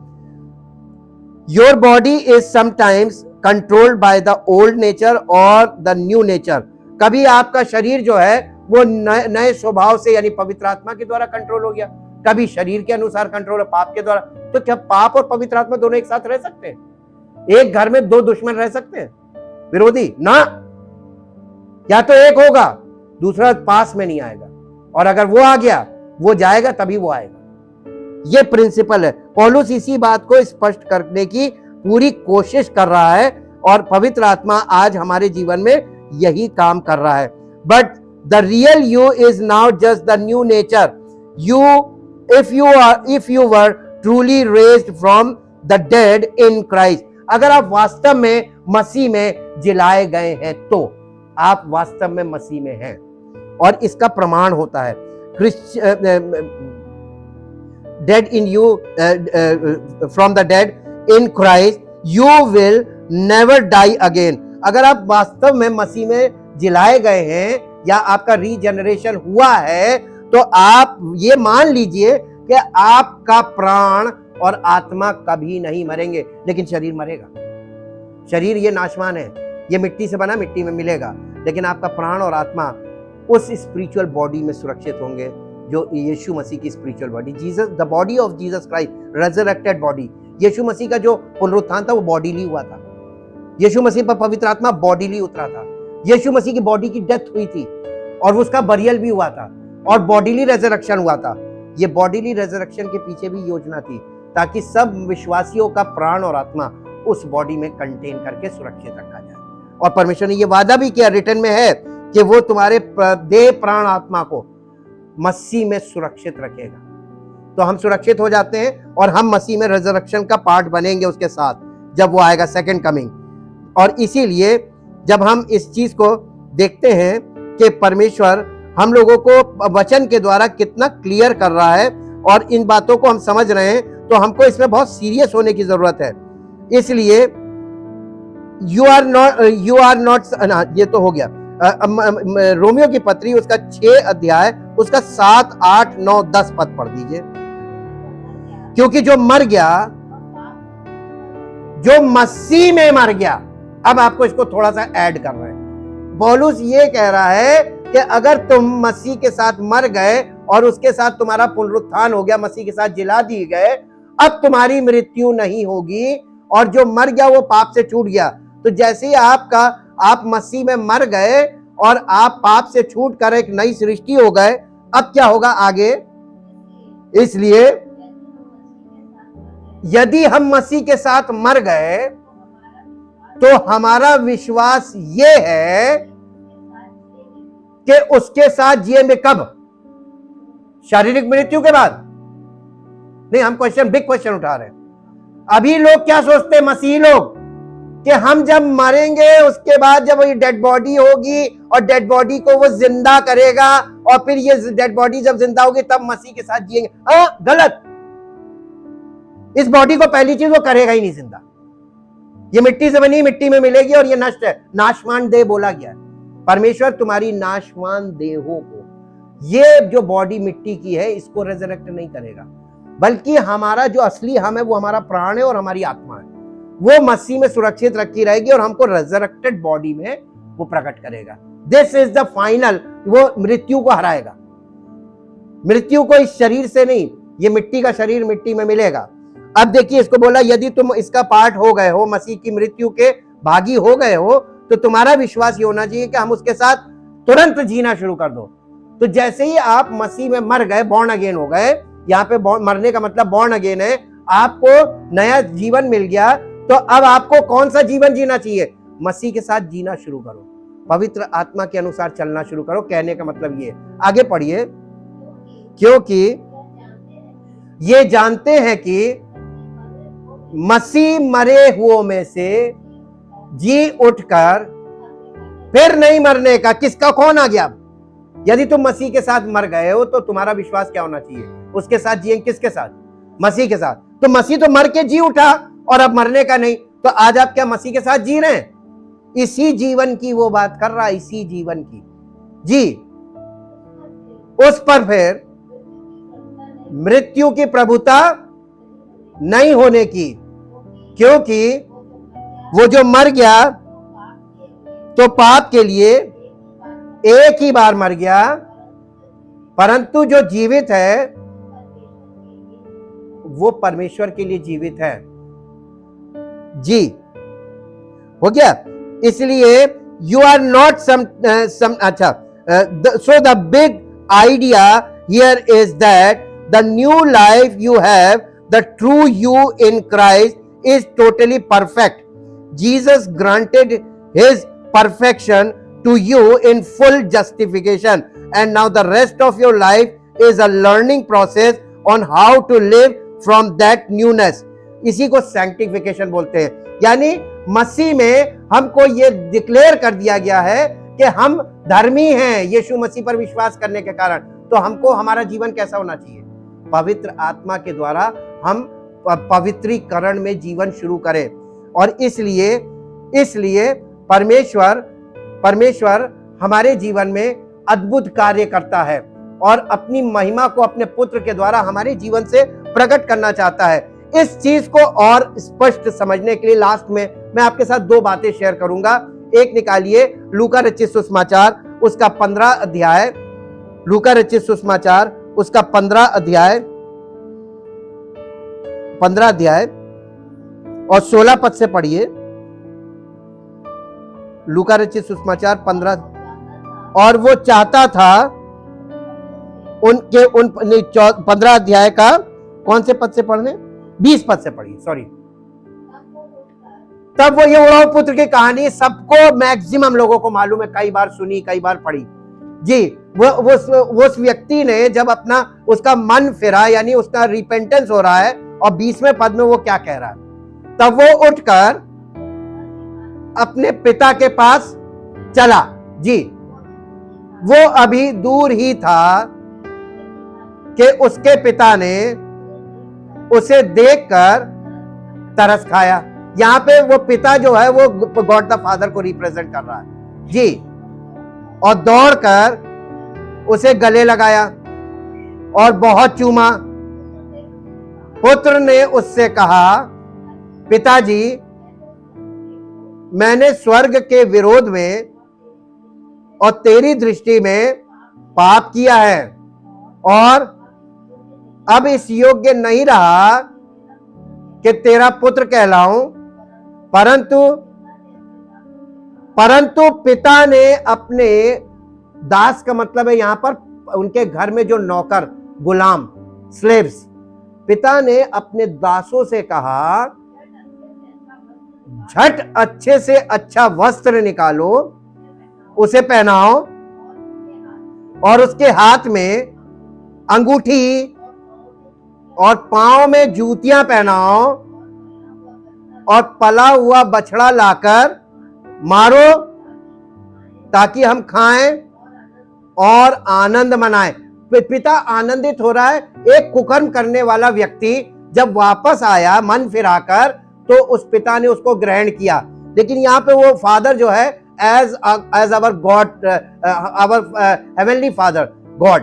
Your body is sometimes controlled by the old nature और द न्यू नेचर। कभी आपका शरीर जो है वो नए स्वभाव से यानी पवित्र आत्मा के द्वारा कंट्रोल हो गया, कभी शरीर के अनुसार कंट्रोल है पाप के द्वारा। तो क्या पाप और पवित्र आत्मा दोनों एक साथ रह सकते हैं? एक घर में दो दुश्मन रह सकते हैं, विरोधी ना? या तो एक होगा, दूसरा पास में नहीं आएगा, और अगर वो आ गया, वो जाएगा तभी वो आएगा। ये प्रिंसिपल है। पौलुस इसी बात को स्पष्ट करने की पूरी कोशिश कर रहा है, और पवित्र आत्मा आज हमारे जीवन में यही काम कर रहा है। But the real you is now just the new nature you, if you were truly raised from the dead in Christ। अगर आप वास्तव में मसीह में जिलाए गए हैं तो आप वास्तव में मसीह में हैं, और इसका प्रमाण होता है dead in you from the dead in Christ you will never die again। अगर आप वास्तव में मसीह में जिलाए गए हैं या आपका रीजनरेशन हुआ है, तो आप ये मान लीजिए कि आपका प्राण और आत्मा कभी नहीं मरेंगे, लेकिन शरीर मरेगा। शरीर ये नाशवान है, ये मिट्टी से बना, मिट्टी में मिलेगा, लेकिन आपका प्राण और आत्मा उस स्पिरिचुअल बॉडी में सुरक्षित होंगे जो यीशु मसीह की spiritual body, Jesus, the body of Jesus Christ, resurrected body. यीशु मसीह का जो पुनरुत्थान था वो बॉडीली हुआ था। यीशु मसीह पर पवित्र आत्मा बॉडीली उतरा था। यीशु मसीह की बॉडी की डेथ हुई थी और उसका बरियल भी हुआ था और बॉडीली रेजरेक्शन हुआ था। ये बॉडीली रेजरेक्शन के पीछे भी योजना थी, ताकि सब विश्वासियों का प्राण और आत्मा उस बॉडी में कंटेन करके सुरक्षित रखा जाए। और परमेश्वर ने ये वादा भी किया, रिटन में है, कि वो तुम्हारे देह प्राण आत्मा को मसीह में सुरक्षित रखेगा। तो हम सुरक्षित हो जाते हैं और हम मसीह में रेजरेक्शन का पार्ट बनेंगे उसके साथ जब वो आएगा, सेकंड कमिंग। और इसीलिए जब हम इस चीज को देखते हैं कि परमेश्वर हम लोगों को वचन के द्वारा कितना क्लियर कर रहा है और इन बातों को हम समझ रहे हैं, तो हमको इसमें बहुत सीरियस होने की जरूरत है। इसलिए यू आर नॉट, ये तो हो गया। रोमियो की पत्री उसका 6 अध्याय उसका 7, 8, 9, 10 पद पढ़ दीजिए। क्योंकि जो मर गया, जो मसीह में मर गया, अब आपको इसको थोड़ा सा ऐड कर रहे हैं। पौलुस ये कह रहा है कि अगर तुम मसीह के साथ मर गए और उसके साथ तुम्हारा पुनरुत्थान हो गया, मसीह के साथ जिला दिए गए, अब तुम्हारी मृत्यु नहीं होगी, और जो मर गया वो पाप से छूट गया। तो जैसे ही आप मसीह में मर गए और आप पाप से छूट कर एक नई सृष्टि हो गए, अब क्या होगा आगे? इसलिए यदि हम मसीह के साथ मर गए तो हमारा विश्वास ये है कि उसके साथ जिएंगे। कब? शारीरिक मृत्यु के बाद नहीं। हम बिग क्वेश्चन उठा रहे हैं। अभी लोग क्या सोचते हैं, मसीही लोग, कि हम जब मरेंगे उसके बाद जब ये डेड बॉडी होगी और डेड बॉडी को वो जिंदा करेगा और फिर ये डेड बॉडी जब जिंदा होगी तब मसीह के साथ जिएंगे। हाँ, गलत। इस बॉडी को पहली चीज वो करेगा ही नहीं जिंदा। ये मिट्टी से बनी, मिट्टी में मिलेगी और ये नष्ट है। नाशवान देह बोला गया है। परमेश्वर तुम्हारी नाशवान देहों को, ये जो बॉडी मिट्टी की है, इसको रेजरेक्ट नहीं करेगा। बल्कि हमारा जो असली हम है वो हमारा प्राण है और हमारी आत्मा है, वो मसीह में सुरक्षित रखी रहेगी और हमको रेजरेक्टेड बॉडी में वो प्रकट करेगा। दिस इज द फाइनल, वो मृत्यु को हराएगा। मृत्यु को इस शरीर से नहीं, ये मिट्टी का शरीर मिट्टी में मिलेगा। अब देखिए इसको बोला, यदि तुम इसका पार्ट हो गए हो, मसीह की मृत्यु के भागी हो गए हो, तो तुम्हारा विश्वास ये होना चाहिए कि हम उसके साथ तुरंत जीना शुरू कर दो। तो जैसे ही आप मसीह में मर गए, बॉर्न अगेन हो गए, यहाँ पे मरने का मतलब बॉर्न अगेन है, आपको नया जीवन मिल गया, तो अब आपको कौन सा जीवन जीना चाहिए? मसीह के साथ जीना शुरू करो, पवित्र आत्मा के अनुसार चलना शुरू करो। कहने का मतलब ये, आगे पढ़िए, क्योंकि ये जानते हैं कि मसीह मरे हुओं में से जी उठकर फिर नहीं मरने का। किसका कौन आ गया? यदि तुम मसीह के साथ मर गए हो तो तुम्हारा विश्वास क्या होना चाहिए? उसके साथ जिए। किसके साथ? मसीह के साथ। तो मसीह तो मर के जी उठा और अब मरने का नहीं, तो आज आप क्या मसीह के साथ जी रहे हैं? इसी जीवन की वो बात कर रहा है, इसी जीवन की जी। उस पर फिर मृत्यु की प्रभुता नहीं होने की, क्योंकि वो जो मर गया तो पाप के लिए एक ही बार मर गया, परंतु जो जीवित है वो परमेश्वर के लिए जीवित है जी। हो गया? इसलिए यू आर नॉट सम अच्छा, so the big idea here is that the new life you have, the true you in Christ is totally perfect. Jesus granted his perfection to you in full justification, and now the rest of your life is a learning process on how to live from that newness. इसी को sanctification बोलते हैं। यानी मसीह में हमको ये declare कर दिया गया है कि हम धर्मी हैं यीशु मसीह पर विश्वास करने के कारण। तो हमको हमारा जीवन कैसा होना चाहिए? पवित्र आत्मा के द्वारा हम पवित्रीकरण में जीवन शुरू करें। और इसलिए परमेश्वर हमारे जीवन में अद्भुत कार्य करता है और अपनी महिमा को अपने पुत्र के द्वारा हमारे जीवन से प्रकट करना चाहता है। इस चीज को और स्पष्ट समझने के लिए लास्ट में मैं आपके साथ दो बातें शेयर करूंगा। एक निकालिए लूका रचित सुसमाचार उसका 15 अध्याय, लूका रचित सुसमाचार उसका 15 अध्याय और 16 पद से पढ़िए। लूका रचित सुसमाचार 15, और वो चाहता था उनके 15 अध्याय का कौन से पद से पढ़ने? 20 पद से पढ़िए, सॉरी। तब वो ये उड़ाऊ पुत्र की कहानी सबको, मैक्सिमम लोगों को मालूम है, कई बार सुनी, कई बार पढ़ी जी। वो उस व्यक्ति ने जब अपना उसका मन फिरा, यानी उसका रिपेंटेंस हो रहा है, और 20वें पद में वो क्या कह रहा है? तब वो उठकर अपने पिता के पास चला जी। वो अभी दूर ही था कि उसके पिता ने उसे देखकर तरस खाया। यहां पे वो पिता जो है वो गॉड द फादर को रिप्रेजेंट कर रहा है जी। और दौड़कर उसे गले लगाया और बहुत चूमा। पुत्र ने उससे कहा, पिताजी, मैंने स्वर्ग के विरोध में और तेरी दृष्टि में पाप किया है और अब इस योग्य नहीं रहा कि तेरा पुत्र कहलाऊं, परंतु पिता ने अपने दास का मतलब है यहां पर उनके घर में जो नौकर, गुलाम, स्लेव्स, पिता ने अपने दासों से कहा, झट अच्छे से अच्छा वस्त्र निकालो, उसे पहनाओ और उसके हाथ में अंगूठी और पांव में जूतियां पहनाओ और पला हुआ बछड़ा लाकर मारो ताकि हम खाएं और आनंद मनाएं। पिता आनंदित हो रहा है। एक कुकर्म करने वाला व्यक्ति जब वापस आया मन फिराकर, तो उस पिता ने उसको ग्रहण किया। लेकिन यहाँ पे वो फादर जो है as our God, our heavenly father God,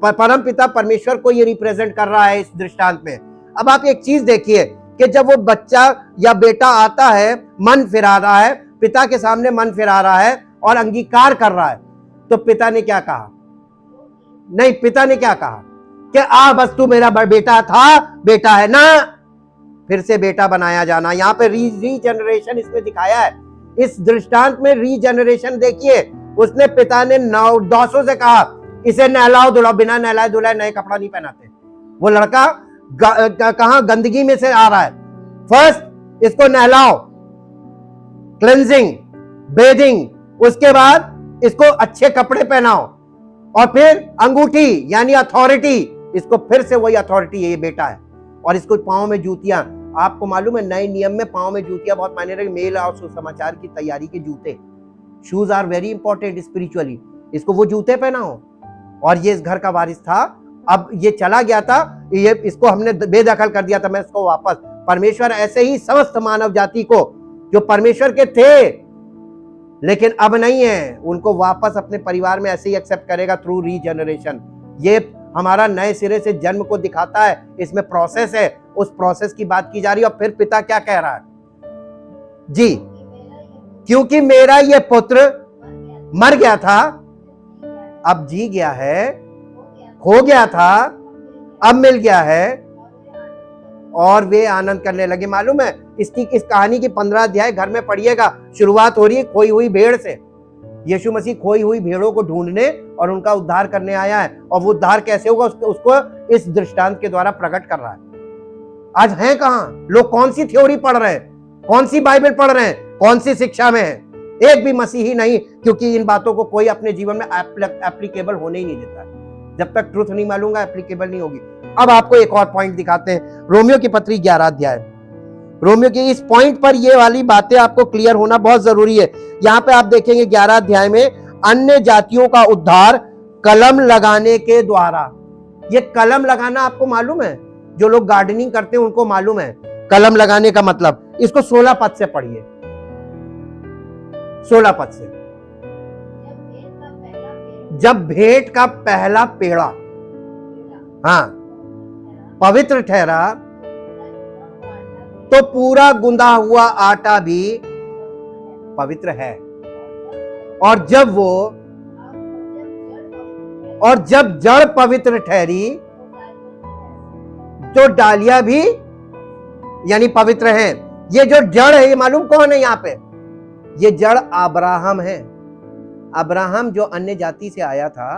परम पिता परमेश्वर को ये रिप्रेजेंट कर रहा है इस दृष्टांत में। अब आप एक चीज देखिए कि जब वो बच्चा या बेटा आता है, मन फिरा रहा है, पिता के सामने मन फिरा रहा है और अंगीकार कर रहा है, तो पिता ने क्या कहा? नहीं, पिता ने क्या कहा कि बस तू मेरा बेटा था, बेटा है ना, फिर से बेटा बनाया जाना। यहाँ पे रीजनरेशन इसमें दिखाया है। इस दृष्टांत में रीजनरेशन देखिए, उसने पिता ने दासों से कहा इसे नहलाओ धुलाओ, बिना नहलाए धुलाए नए कपड़ा नहीं पहनाते। वो लड़का कहां गंदगी में से आ रहा है, फर्स्ट इसको नहलाओ, क्लेंजिंग, बेदिंग, उसके बाद इसको अच्छे कपड़े पहनाओ और फिर अंगूठी यानी अथॉरिटी, इसको फिर से वही अथॉरिटी है, ये बेटा है। और इसको पांव में जूतियां, आपको मालूम है नए नियम में पांव में जूतियां बहुत मायने रखती, मेल और सुसमाचार की तैयारी के जूते, shoes are very important spiritually, इसको वो जूते पहनाओ। और ये इस घर का वारिस था, अब ये चला गया था, ये इसको हमने बेदखल कर दिया था, मैं इसको वापस, परमेश्वर ऐसे ही समस्त मानव जाति को जो परमेश्वर के थे लेकिन अब नहीं है, उनको वापस अपने परिवार में ऐसे ही एक्सेप्ट करेगा थ्रू रीजनरेशन। ये हमारा नए सिरे से जन्म को दिखाता है, इसमें प्रोसेस है, उस प्रोसेस की बात की जा रही है। और फिर पिता क्या कह रहा है जी? क्योंकि मेरा ये पुत्र मर गया था, अब जी गया है, खो गया था, अब मिल गया है, और वे आनंद करने लगे। मालूम है इसकी इस कहानी की 15 अध्याय घर में पढ़िएगा, शुरुआत हो रही है खोई हुई भेड़ से। यीशु मसीह खोई हुई भेड़ों को ढूंढने और उनका उद्धार करने आया है, और वो उद्धार कैसे होगा उसको इस दृष्टांत के द्वारा प्रकट कर रहा है। आज हैं कहां लोग? कौन सी थ्योरी पढ़ रहे हैं, कौन सी बाइबल पढ़ रहे हैं, कौन सी शिक्षा में है? एक भी मसीही नहीं, क्योंकि इन बातों को कोई अपने जीवन में एप्लीकेबल होने ही नहीं देता। जब तक ट्रुथ नहीं मालूंगा एप्लीकेबल नहीं होगी। अब आपको एक और पॉइंट दिखाते हैं, रोमियो की पत्री 11 अध्याय। रोमियो की इस पॉइंट पर ये वाली बातें आपको क्लियर होना बहुत जरूरी है। यहां पे आप देखेंगे 11 अध्याय में अन्य जातियों का उद्धार कलम लगाने के द्वारा। ये कलम लगाना आपको मालूम है? जो लोग गार्डनिंग करते हैं उनको मालूम है कलम लगाने का मतलब। इसको 16 पद से पढ़िए, 16 पद से। जब भेंट का पहला पेड़ा हाँ पवित्र ठहरा, तो पूरा गुंदा हुआ आटा भी पवित्र है। और जब जड़ पवित्र ठहरी, तो डालियां भी यानी पवित्र हैं। ये जो जड़ है, ये मालूम कौन है? यहाँ पे ये जड़ अब्राहम है। अब्राहम जो अन्य जाति से आया था,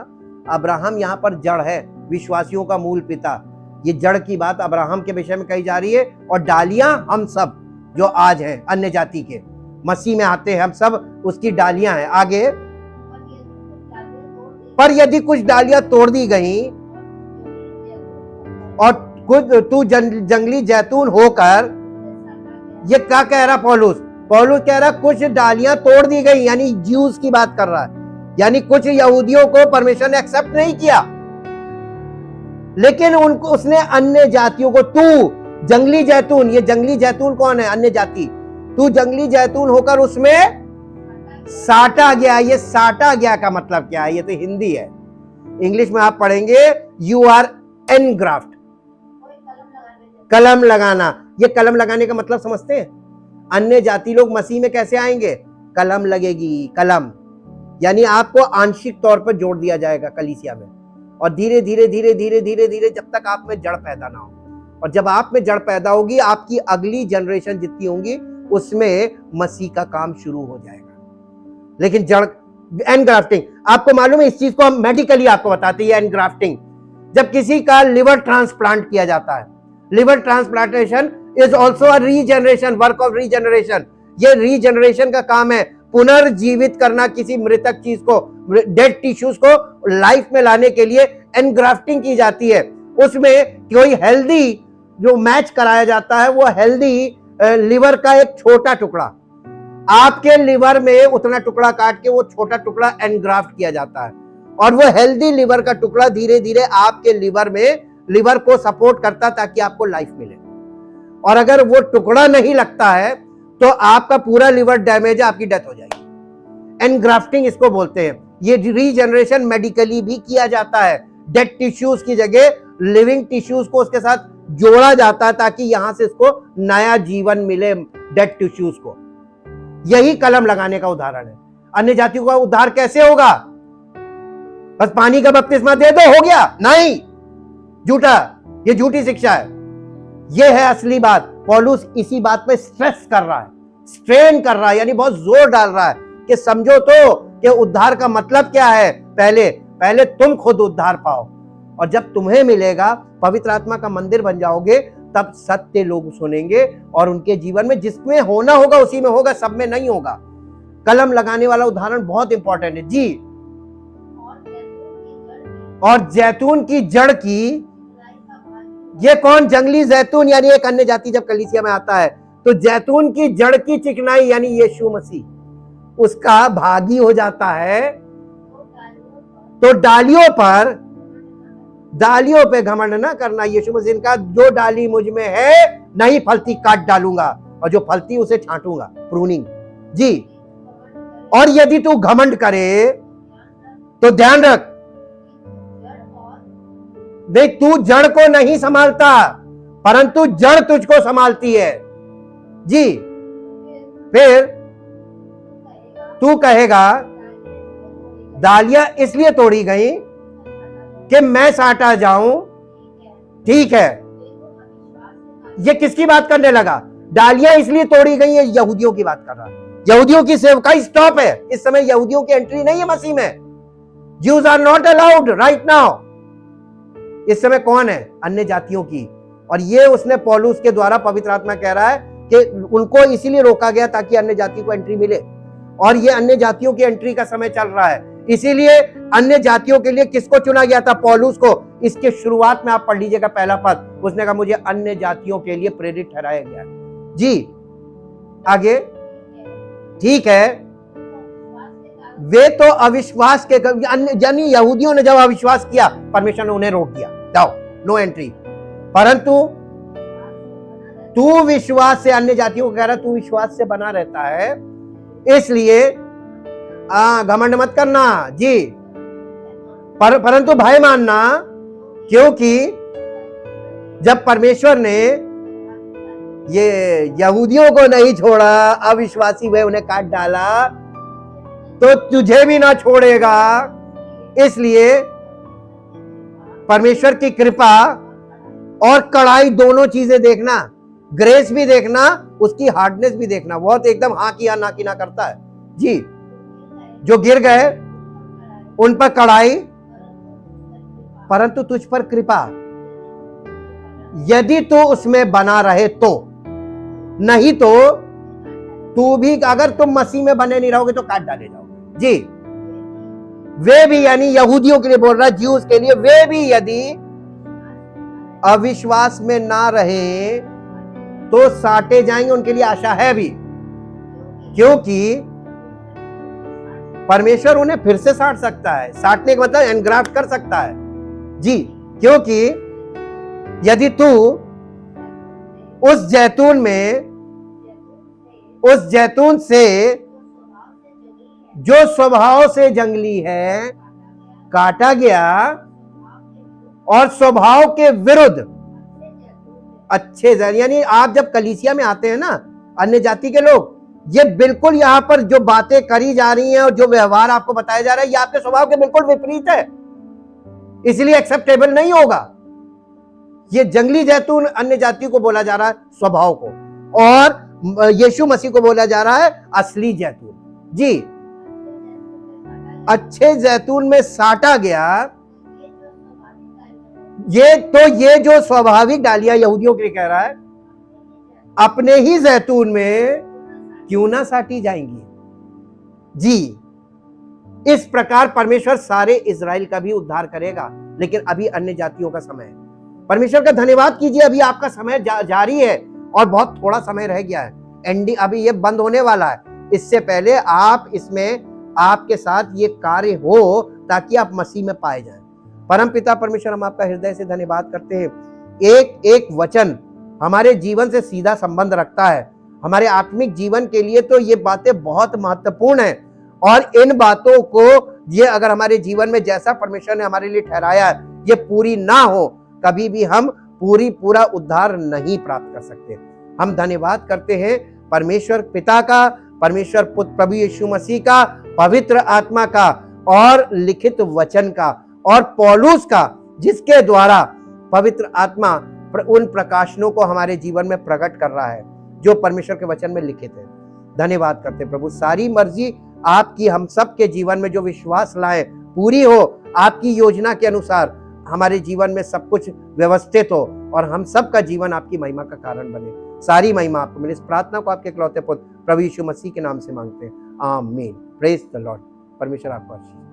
अब्राहम यहाँ पर जड़ है, विश्वासियों का मूल पिता। ये जड़ की बात अब्राहम के विषय में कही जा रही है। और डालियां हम सब जो आज हैं अन्य जाति के, मसीह में आते हैं, हम सब उसकी डालियां हैं। आगे, पर यदि कुछ डालियां तोड़ दी गई और कुछ तू जंगली जैतून होकर, ये क्या कह रहा पौलुस कह रहा कुछ डालियां तोड़ दी गई, यानी ज्यूज की बात कर रहा है, यानी कुछ यहूदियों को परमेश्वर ने एक्सेप्ट नहीं किया, लेकिन उनको उसने अन्य जातियों को, तू जंगली जैतून, ये जंगली जैतून कौन है? अन्य जाति। तू जंगली जैतून होकर उसमें साटा गया। ये साटा गया का मतलब क्या है? ये तो हिंदी है, इंग्लिश में आप पढ़ेंगे यू आर एनग्राफ्ट, कलम लगाना। ये कलम लगाने का मतलब समझते हैं? अन्य जाति लोग मसीह में कैसे आएंगे? कलम लगेगी, कलम यानी आपको आंशिक तौर पर जोड़ दिया जाएगा कलीसिया में, और धीरे धीरे धीरे धीरे धीरे धीरे जब तक आप में जड़ पैदा ना हो। और जब आप में जड़ पैदा होगी, आपकी अगली जनरेशन जितनी होंगी उसमें मसीह का काम शुरू हो जाएगा। लेकिन जड़ एनग्राफ्टिंग, आपको मालूम है इस चीज को हम मेडिकली आपको बताते हैं। एनग्राफ्टिंग, जब किसी का लिवर ट्रांसप्लांट किया जाता है, liver transplantation is also a regeneration, work of regeneration. ये रीजनरेशन का काम है, पुनर्जीवित करना किसी मृतक चीज को, डेड टिश्यूज को लाइफ में लाने के लिए एनग्राफ्टिंग की जाती है। उसमें कोई हेल्दी जो मैच कराया जाता है, वो हेल्दी लिवर का एक छोटा टुकड़ा, आपके लिवर में उतना टुकड़ा काट के वो छोटा टुकड़ा एनग्राफ्ट किया जाता है, और वो हेल्दी लिवर का टुकड़ा धीरे धीरे आपके लिवर को सपोर्ट करता ताकि आपको लाइफ मिले। और अगर वो टुकड़ा नहीं लगता है तो आपका पूरा लिवर डैमेज है, आपकी डेथ हो जाएगी। एनग्राफ्टिंग इसको बोलते हैं। ये रीजनरेशन मेडिकली भी किया जाता है, डेड टिश्यूज की जगह लिविंग टिश्यूज को उसके साथ जोड़ा जाता है ताकि यहां से इसको नया जीवन मिले डेड टिश्यूज को। यही कलम लगाने का उदाहरण है। अन्य जातियों का उद्धार कैसे होगा? बस पानी का बपतिस्मा दे दो हो गया? नहीं, झूठा, ये झूठी शिक्षा है। ये है असली बात। पौलुस इसी बात पे स्ट्रेस कर रहा है, स्ट्रेन कर रहा है, यानी बहुत जोर डाल रहा है कि समझो तो कि उद्धार का मतलब क्या है। पहले तुम खुद उद्धार पाओ, और जब तुम्हें मिलेगा, पवित्र आत्मा का मंदिर बन जाओगे, तब सत्य लोग सुनेंगे और उनके जीवन में जिसमें होना होगा उसी में होगा, सब में नहीं होगा। कलम लगाने वाला उदाहरण बहुत इंपॉर्टेंट है जी। और जैतून की जड़ की, ये कौन? जंगली जैतून, यानी एक अन्य जाति जब कलीसिया में आता है तो जैतून की जड़ की चिकनाई यानी यीशु मसीह उसका भागी हो जाता है। तो डालियों पे घमंड ना करना। यीशु मसीह का जो डाली मुझ में है नहीं फलती काट डालूंगा, और जो फलती उसे छांटूंगा, प्रूनिंग जी। और यदि तू घमंड करे तो ध्यान रख, देख, तू जड़ को नहीं संभालता परंतु जड़ तुझको संभालती है जी। फिर तू कहेगा डालियां इसलिए तोड़ी गई कि मैं साटा जाऊं, ठीक है। ये किसकी बात करने लगा? डालियां इसलिए तोड़ी गई है, यहूदियों की बात कर रहा है। यहूदियों की सेवकाई स्टॉप है इस समय। यहूदियों की एंट्री नहीं है मसीह में। Jews are not allowed right now। इस समय कौन है? अन्य जातियों की। और ये उसने पौलुस के द्वारा पवित्र आत्मा कह रहा है कि उनको इसीलिए रोका गया ताकि अन्य जाति को एंट्री मिले, और ये अन्य जातियों की एंट्री का समय चल रहा है। इसीलिए अन्य जातियों के लिए किसको चुना गया था? पौलुस को। इसके शुरुआत में आप पढ़ लीजिएगा पहला पद, उसने कहा मुझे अन्य जातियों के लिए प्रेरित ठहराया गया जी। आगे, ठीक है, वे तो अविश्वास के, यानी यहूदियों ने जब अविश्वास किया परमेश्वर ने उन्हें रोक दिया, जाओ, नो एंट्री। परंतु तू विश्वास से, अन्य जातियों को कह रहा तू विश्वास से बना रहता है, इसलिए घमंड मत करना जी। परंतु भय मानना, क्योंकि जब परमेश्वर ने ये यहूदियों को नहीं छोड़ा, अविश्वासी वे उन्हें काट डाला, तो तुझे भी ना छोड़ेगा। इसलिए परमेश्वर की कृपा और कड़ाई दोनों चीजें देखना, ग्रेस भी देखना, उसकी हार्डनेस भी देखना। बहुत एकदम हाँ की हाँ ना की ना करता है जी। जो गिर गए उन पर कड़ाई, परंतु तुझ पर कृपा, यदि तू उसमें बना रहे तो। नहीं तो तू भी, अगर तुम मसीह में बने नहीं रहोगे तो काट डाले जाओगे जी। वे भी, यानी यहूदियों के लिए बोल रहा है, ज्यूज के लिए, वे भी यदि अविश्वास में ना रहे तो साटे जाएंगे। उनके लिए आशा है भी, क्योंकि परमेश्वर उन्हें फिर से साट सकता है। साटने का मतलब एनग्राफ्ट कर सकता है जी। क्योंकि यदि तू उस जैतून से जो स्वभाव से जंगली है काटा गया और स्वभाव के विरुद्ध अच्छे, यानी आप जब कलीसिया में आते हैं ना, अन्य जाति के लोग, ये बिल्कुल यहां पर जो बातें करी जा रही हैं और जो व्यवहार आपको बताया जा रहा है, ये आपके स्वभाव के बिल्कुल विपरीत है, इसलिए एक्सेप्टेबल नहीं होगा। ये जंगली जैतून अन्य जातियों को बोला जा रहा है स्वभाव को, और यीशु मसीह को बोला जा रहा है असली जैतून जी। अच्छे जैतून में साटा गया। ये जो स्वाभाविक डालियां यहूदियों के लिए कह रहा है, अपने ही जैतून में क्यों ना साटी जाएंगी जी। इस प्रकार परमेश्वर सारे इजराइल का भी उद्धार करेगा, लेकिन अभी अन्य जातियों का समय है। परमेश्वर का धन्यवाद कीजिए, अभी आपका समय जारी है और बहुत थोड़ा समय रह गया है। एंडिंग अभी ये बंद होने वाला है। इससे पहले आप इसमें, आपके साथ ये कार्य हो ताकि आप मसीह में पाए जाएं। परम पिता परमेश्वर, हम आपका हृदय से धन्यवाद करते हैं। एक एक वचन हमारे जीवन से सीधा संबंध रखता है। हमारे आत्मिक जीवन के लिए तो ये बातें बहुत महत्वपूर्ण है, और इन बातों को ये अगर हमारे जीवन में जैसा परमेश्वर ने हमारे लिए ठहराया है ये पूरी ना हो, कभी भी हम पूरा उद्धार नहीं प्राप्त कर सकते। हम धन्यवाद करते हैं परमेश्वर पिता का, परमेश्वर पुत्र प्रभु यीशु मसीह का, पवित्र आत्मा का और लिखित वचन का और पौलुस का, जिसके द्वारा पवित्र आत्मा उन प्रकाशनों को हमारे जीवन में प्रकट कर रहा है जो परमेश्वर के वचन में लिखित है। धन्यवाद करते प्रभु, सारी मर्जी आपकी हम सब के जीवन में जो विश्वास लाए पूरी हो, आपकी योजना के अनुसार हमारे जीवन में सब कुछ व्यवस्थित हो और हम सब का जीवन आपकी महिमा का कारण बने। सारी महिमा आपको मिले। इस प्रार्थना को आपके इकलौते पुत्र प्रभु यीशु मसीह के नाम से मांगते हैं, आमीन। Praise the Lord. परमेश्वर आपको आशीष